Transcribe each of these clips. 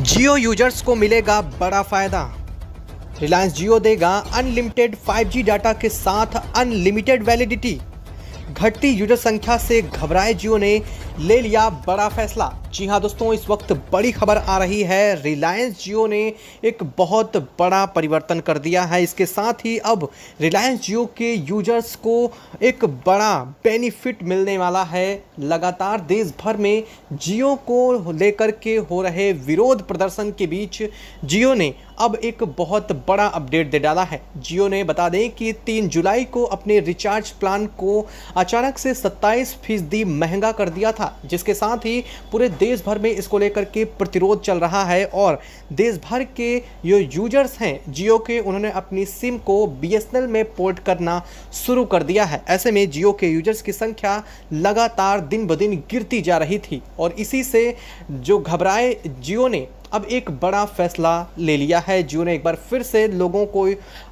जियो users को मिलेगा बड़ा फायदा। रिलायंस जियो देगा अनलिमिटेड 5G डाटा के साथ अनलिमिटेड वैलिडिटी। घटती यूजर संख्या से घबराए जियो ने ले लिया बड़ा फैसला। जी हां दोस्तों, इस वक्त बड़ी खबर आ रही है। रिलायंस जियो ने एक बहुत बड़ा परिवर्तन कर दिया है। इसके साथ ही अब रिलायंस जियो के यूजर्स को एक बड़ा बेनिफिट मिलने वाला है। लगातार देश भर में जियो को लेकर के हो रहे विरोध प्रदर्शन के बीच जियो ने अब एक बहुत बड़ा अपडेट दे डाला है। जियो ने बता दें कि 3 जुलाई को अपने रिचार्ज प्लान को अचानक से 27% महंगा कर दिया था, जिसके साथ ही पूरे देश भर में इसको लेकर के प्रतिरोध चल रहा है और देश भर के जो यूजर्स हैं जियो के, उन्होंने अपनी सिम को बीएसएनएल में पोर्ट करना शुरू कर दिया है। ऐसे में जियो के यूजर्स की संख्या लगातार दिन ब दिन गिरती जा रही थी और इसी से जो घबराए जियो ने अब एक बड़ा फैसला ले लिया है। जियो ने एक बार फिर से लोगों को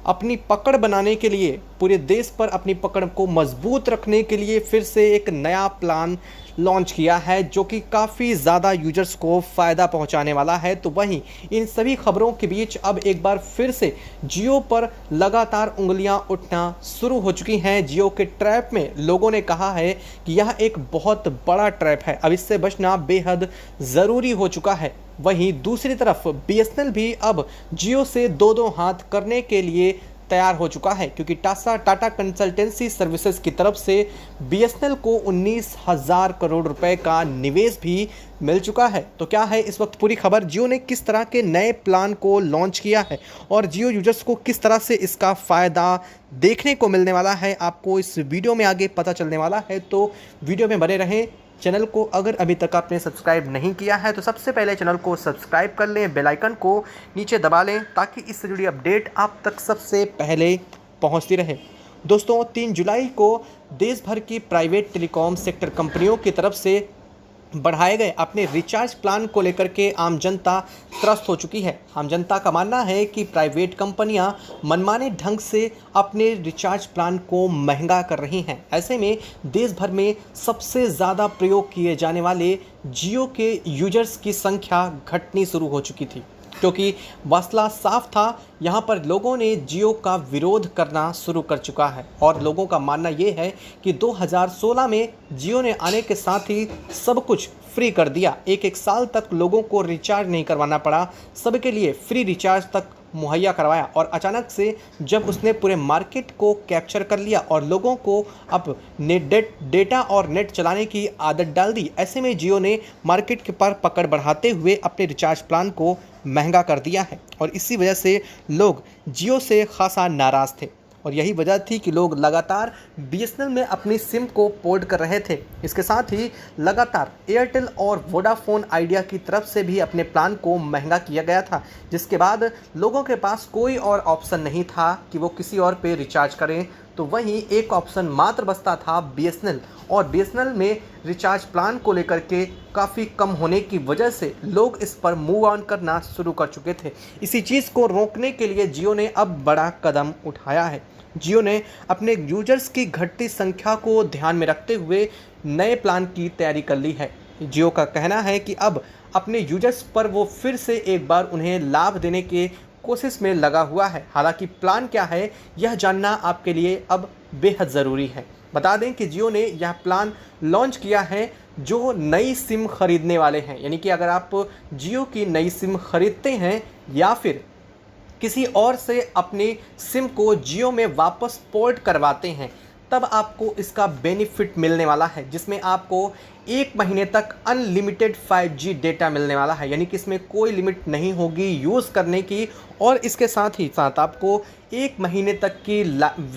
अपनी पकड़ बनाने के लिए, पूरे देश पर अपनी पकड़ को मजबूत रखने के लिए फिर से एक नया प्लान लॉन्च किया है, जो कि काफ़ी ज़्यादा यूजर्स को फ़ायदा पहुंचाने वाला है। तो वहीं इन सभी खबरों के बीच अब एक बार फिर से जियो पर लगातार उंगलियां उठना शुरू हो चुकी हैं। जियो के ट्रैप में लोगों ने कहा है कि यह एक बहुत बड़ा ट्रैप है, अब इससे बचना बेहद ज़रूरी हो चुका है। वहीं दूसरी तरफ बीएसएनएल भी अब जियो से दो हाथ करने के लिए तैयार हो चुका है, क्योंकि टाटा कंसल्टेंसी सर्विसेज की तरफ से बीएसएनएल को 19,000 करोड़ रुपए का निवेश भी मिल चुका है। तो क्या है इस वक्त पूरी खबर, जियो ने किस तरह के नए प्लान को लॉन्च किया है और जियो यूजर्स को किस तरह से इसका फ़ायदा देखने को मिलने वाला है, आपको इस वीडियो में आगे पता चलने वाला है। तो वीडियो में बने रहें। चैनल को अगर अभी तक आपने सब्सक्राइब नहीं किया है तो सबसे पहले चैनल को सब्सक्राइब कर लें, बेल आइकन को नीचे दबा लें ताकि इससे जुड़ी अपडेट आप तक सबसे पहले पहुंचती रहे। दोस्तों, 3 जुलाई को देश भर की प्राइवेट टेलीकॉम सेक्टर कंपनियों की तरफ से बढ़ाए गए अपने रिचार्ज प्लान को लेकर के आम जनता त्रस्त हो चुकी है। आम जनता का मानना है कि प्राइवेट कंपनियां मनमाने ढंग से अपने रिचार्ज प्लान को महंगा कर रही हैं। ऐसे में देश भर में सबसे ज़्यादा प्रयोग किए जाने वाले जियो के यूजर्स की संख्या घटनी शुरू हो चुकी थी, क्योंकि मसला साफ था। यहाँ पर लोगों ने जियो का विरोध करना शुरू कर चुका है और लोगों का मानना ये है कि 2016 में जियो ने आने के साथ ही सब कुछ फ्री कर दिया। एक साल तक लोगों को रिचार्ज नहीं करवाना पड़ा, सबके लिए फ्री रिचार्ज तक मुहैया करवाया और अचानक से जब उसने पूरे मार्केट को कैप्चर कर लिया और लोगों को अब डेटा और नेट चलाने की आदत डाल दी, ऐसे में जियो ने मार्केट के पर पकड़ बढ़ाते हुए अपने रिचार्ज प्लान को महंगा कर दिया है और इसी वजह से लोग जियो से खासा नाराज़ थे और यही वजह थी कि लोग लगातार बीएसएनएल में अपनी सिम को पोर्ट कर रहे थे। इसके साथ ही लगातार एयरटेल और वोडाफोन आइडिया की तरफ से भी अपने प्लान को महंगा किया गया था, जिसके बाद लोगों के पास कोई और ऑप्शन नहीं था कि वो किसी और पे रिचार्ज करें। तो वहीं एक ऑप्शन मात्र बचता था बीएसएनएल, और बीएसएनएल में रिचार्ज प्लान को लेकर के काफ़ी कम होने की वजह से लोग इस पर मूव ऑन करना शुरू कर चुके थे। इसी चीज़ को रोकने के लिए जियो ने अब बड़ा कदम उठाया है। जियो ने अपने यूजर्स की घटती संख्या को ध्यान में रखते हुए नए प्लान की तैयारी कर ली है। जियो का कहना है कि अब अपने यूजर्स पर वो फिर से एक बार उन्हें लाभ देने के कोशिश में लगा हुआ है। हालांकि प्लान क्या है यह जानना आपके लिए अब बेहद ज़रूरी है। बता दें कि जियो ने यह प्लान लॉन्च किया है जो नई सिम खरीदने वाले हैं, यानी कि अगर आप जियो की नई सिम खरीदते हैं या फिर किसी और से अपनी सिम को जियो में वापस पोर्ट करवाते हैं, तब आपको इसका बेनिफिट मिलने वाला है, जिसमें आपको 1 महीने तक अनलिमिटेड 5G डेटा मिलने वाला है, यानी कि इसमें कोई लिमिट नहीं होगी यूज़ करने की। और इसके साथ ही साथ आपको 1 महीने तक की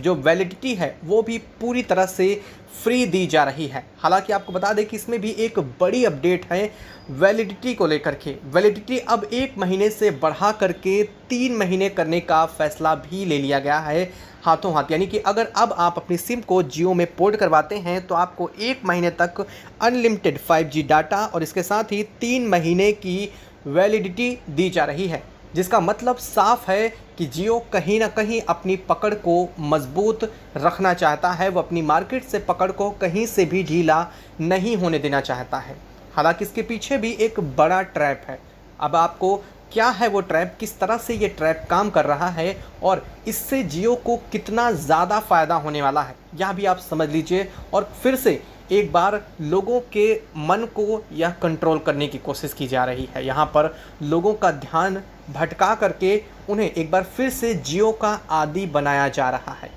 जो वैलिडिटी है वो भी पूरी तरह से फ्री दी जा रही है। हालांकि आपको बता दें कि इसमें भी एक बड़ी अपडेट है वैलिडिटी को लेकर के। वैलिडिटी अब 1 महीने से बढ़ा करके 3 महीने करने का फैसला भी ले लिया गया है हाथों हाथ, यानी कि अगर अब आप अपनी सिम को जियो में पोर्ट करवाते हैं तो आपको 1 महीने तक अनलिमिटेड 5G डाटा और इसके साथ ही 3 महीने की वैलिडिटी दी जा रही है, जिसका मतलब साफ है कि जियो कहीं ना कहीं अपनी पकड़ को मजबूत रखना चाहता है। वो अपनी मार्केट से पकड़ को कहीं से भी ढीला नहीं होने देना चाहता है। हालांकि इसके पीछे भी एक बड़ा ट्रैप है। अब आपको क्या है वो ट्रैप, किस तरह से ये ट्रैप काम कर रहा है और इससे जियो को कितना ज़्यादा फ़ायदा होने वाला है, यह भी आप समझ लीजिए। और फिर से एक बार लोगों के मन को यह कंट्रोल करने की कोशिश की जा रही है। यहाँ पर लोगों का ध्यान भटका करके उन्हें एक बार फिर से जियो का आदी बनाया जा रहा है।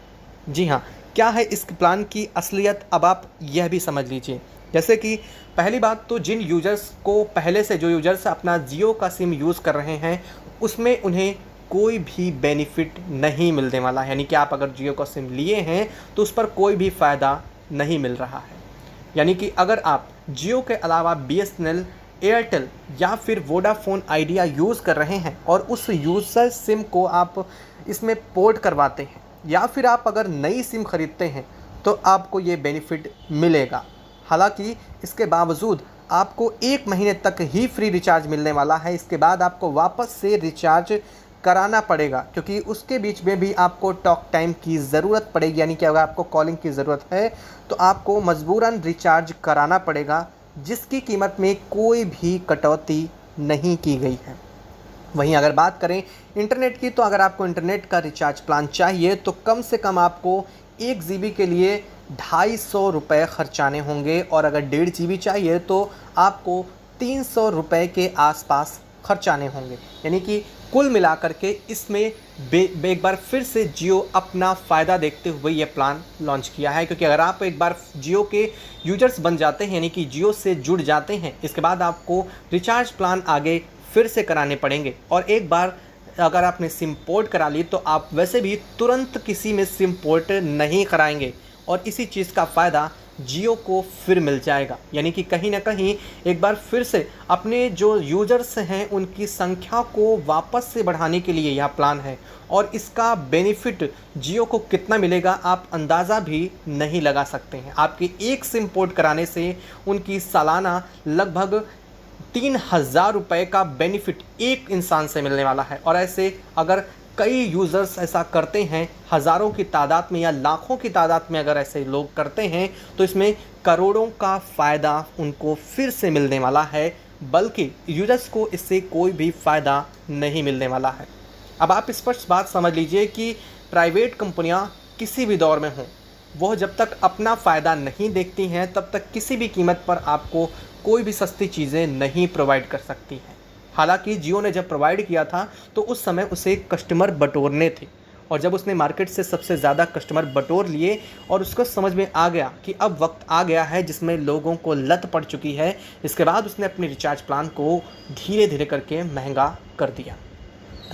जी हाँ, क्या है इस प्लान की असलियत, अब आप यह भी समझ लीजिए। जैसे कि पहली बात तो जिन यूज़र्स को पहले से, जो यूज़र्स अपना जियो का सिम यूज़ कर रहे हैं, उसमें उन्हें कोई भी बेनिफिट नहीं मिलने वाला है। यानी कि आप अगर जियो का सिम लिए हैं तो उस पर कोई भी फ़ायदा नहीं मिल रहा है। यानी कि अगर आप जियो के अलावा BSNL, एयरटेल या फिर वोडाफोन आइडिया यूज़ कर रहे हैं और उस यूज़र सिम को आप इसमें पोर्ट करवाते हैं या फिर आप अगर नई सिम खरीदते हैं तो आपको ये बेनिफिट मिलेगा। हालांकि इसके बावजूद आपको 1 महीने तक ही फ्री रिचार्ज मिलने वाला है। इसके बाद आपको वापस से रिचार्ज कराना पड़ेगा, क्योंकि उसके बीच में भी आपको टॉक टाइम की ज़रूरत पड़ेगी। यानी कि अगर आपको कॉलिंग की ज़रूरत है तो आपको मजबूरन रिचार्ज कराना पड़ेगा, जिसकी कीमत में कोई भी कटौती नहीं की गई है। वहीं अगर बात करें इंटरनेट की, तो अगर आपको इंटरनेट का रिचार्ज प्लान चाहिए तो कम से कम आपको 1 GB के लिए 250 रुपये खर्चाने होंगे और अगर 1.5 GB चाहिए तो आपको 300 रुपये के आसपास खर्चाने होंगे। यानी कि कुल मिलाकर के इसमें एक बार फिर से जियो अपना फ़ायदा देखते हुए ये प्लान लॉन्च किया है। क्योंकि अगर आप एक बार जियो के यूजर्स बन जाते हैं, यानी कि जियो से जुड़ जाते हैं, इसके बाद आपको रिचार्ज प्लान आगे फिर से कराने पड़ेंगे। और एक बार अगर आपने सिम पोर्ट करा ली तो आप वैसे भी तुरंत किसी में सिम पोर्ट नहीं कराएंगे और इसी चीज़ का फ़ायदा जियो को फिर मिल जाएगा। यानी कि कहीं ना कहीं एक बार फिर से अपने जो यूज़र्स हैं उनकी संख्या को वापस से बढ़ाने के लिए यह प्लान है। और इसका बेनिफिट जियो को कितना मिलेगा आप अंदाज़ा भी नहीं लगा सकते हैं। आपके एक सिम पोर्ट कराने से उनकी सालाना लगभग 3000 रुपये का बेनिफिट एक इंसान से मिलने वाला है। और ऐसे अगर कई यूज़र्स ऐसा करते हैं, हज़ारों की तादाद में या लाखों की तादाद में अगर ऐसे लोग करते हैं, तो इसमें करोड़ों का फ़ायदा उनको फिर से मिलने वाला है, बल्कि यूज़र्स को इससे कोई भी फ़ायदा नहीं मिलने वाला है। अब आप स्पष्ट बात समझ लीजिए कि प्राइवेट कंपनियां किसी भी दौर में हों, वह जब तक अपना फ़ायदा नहीं देखती हैं तब तक किसी भी कीमत पर आपको कोई भी सस्ती चीज़ें नहीं प्रोवाइड कर सकती हैं। हालांकि जियो ने जब प्रोवाइड किया था तो उस समय उसे कस्टमर बटोरने थे, और जब उसने मार्केट से सबसे ज़्यादा कस्टमर बटोर लिए और उसको समझ में आ गया कि अब वक्त आ गया है जिसमें लोगों को लत पड़ चुकी है, इसके बाद उसने अपने रिचार्ज प्लान को धीरे धीरे करके महंगा कर दिया।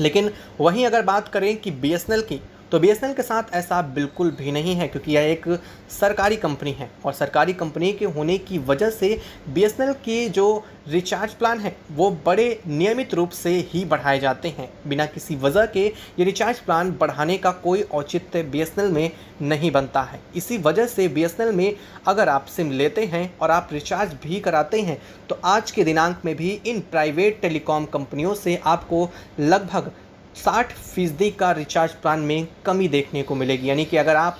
लेकिन वहीं अगर बात करें कि BSNL की, तो BSNL के साथ ऐसा बिल्कुल भी नहीं है, क्योंकि यह एक सरकारी कंपनी है और सरकारी कंपनी के होने की वजह से BSNL के जो रिचार्ज प्लान है वो बड़े नियमित रूप से ही बढ़ाए जाते हैं। बिना किसी वजह के ये रिचार्ज प्लान बढ़ाने का कोई औचित्य BSNL में नहीं बनता है। इसी वजह से BSNL में अगर आप सिम लेते हैं और आप रिचार्ज भी कराते हैं तो आज के दिनांक में भी इन प्राइवेट टेलीकॉम कंपनियों से आपको लगभग 60% का रिचार्ज प्लान में कमी देखने को मिलेगी। यानी कि अगर आप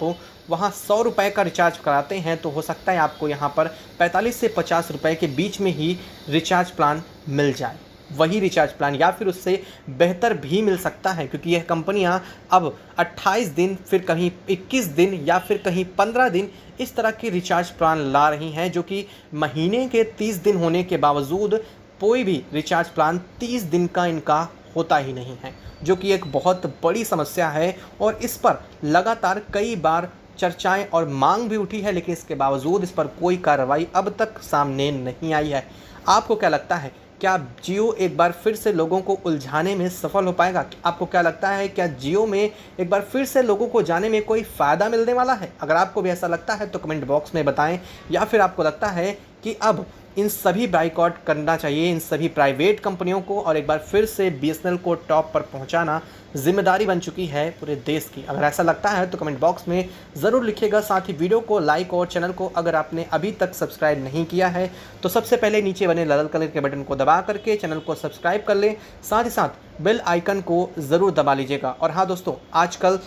वहाँ 100 रुपये का रिचार्ज कराते हैं तो हो सकता है आपको यहाँ पर 45 से 50 रुपये के बीच में ही रिचार्ज प्लान मिल जाए। वही रिचार्ज प्लान या फिर उससे बेहतर भी मिल सकता है, क्योंकि यह कंपनियां अब 28 दिन, फिर कहीं 21 दिन या फिर कहीं 15 दिन इस तरह के रिचार्ज प्लान ला रही हैं, जो कि महीने के 30 दिन होने के बावजूद कोई भी रिचार्ज प्लान 30 दिन का इनका होता ही नहीं है, जो कि एक बहुत बड़ी समस्या है। और इस पर लगातार कई बार चर्चाएं और मांग भी उठी है, लेकिन इसके बावजूद इस पर कोई कार्रवाई अब तक सामने नहीं आई है। आपको क्या लगता है, क्या जियो एक बार फिर से लोगों को उलझाने में सफल हो पाएगा? आपको क्या लगता है, क्या जियो में एक बार फिर से लोगों को जाने में कोई फ़ायदा मिलने वाला है? अगर आपको भी ऐसा लगता है तो कमेंट बॉक्स में बताएं, या फिर आपको लगता है कि अब इन सभी बाइकआउट करना चाहिए इन सभी प्राइवेट कंपनियों को, और एक बार फिर से BSNL को टॉप पर पहुंचाना जिम्मेदारी बन चुकी है पूरे देश की। अगर ऐसा लगता है तो कमेंट बॉक्स में ज़रूर लिखिएगा। साथ ही वीडियो को लाइक और चैनल को अगर आपने अभी तक सब्सक्राइब नहीं किया है तो सबसे पहले नीचे बने लाल कलर के बटन को दबा करके चैनल को सब्सक्राइब कर लें, साथ ही साथ बेल आइकन को ज़रूर दबा लीजिएगा। और हाँ दोस्तों, आजकल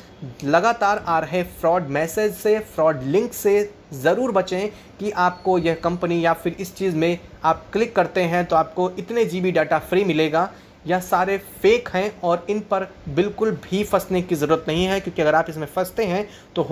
लगातार आ रहे फ्रॉड मैसेज से, फ्रॉड लिंक से ज़रूर बचें कि आपको यह कंपनी या फिर इस चीज़ में आप क्लिक करते हैं तो आपको इतने जीबी डाटा फ्री मिलेगा। यह सारे फेक हैं और इन पर बिल्कुल भी फंसने की ज़रूरत नहीं है, क्योंकि अगर आप इसमें फंसते हैं तो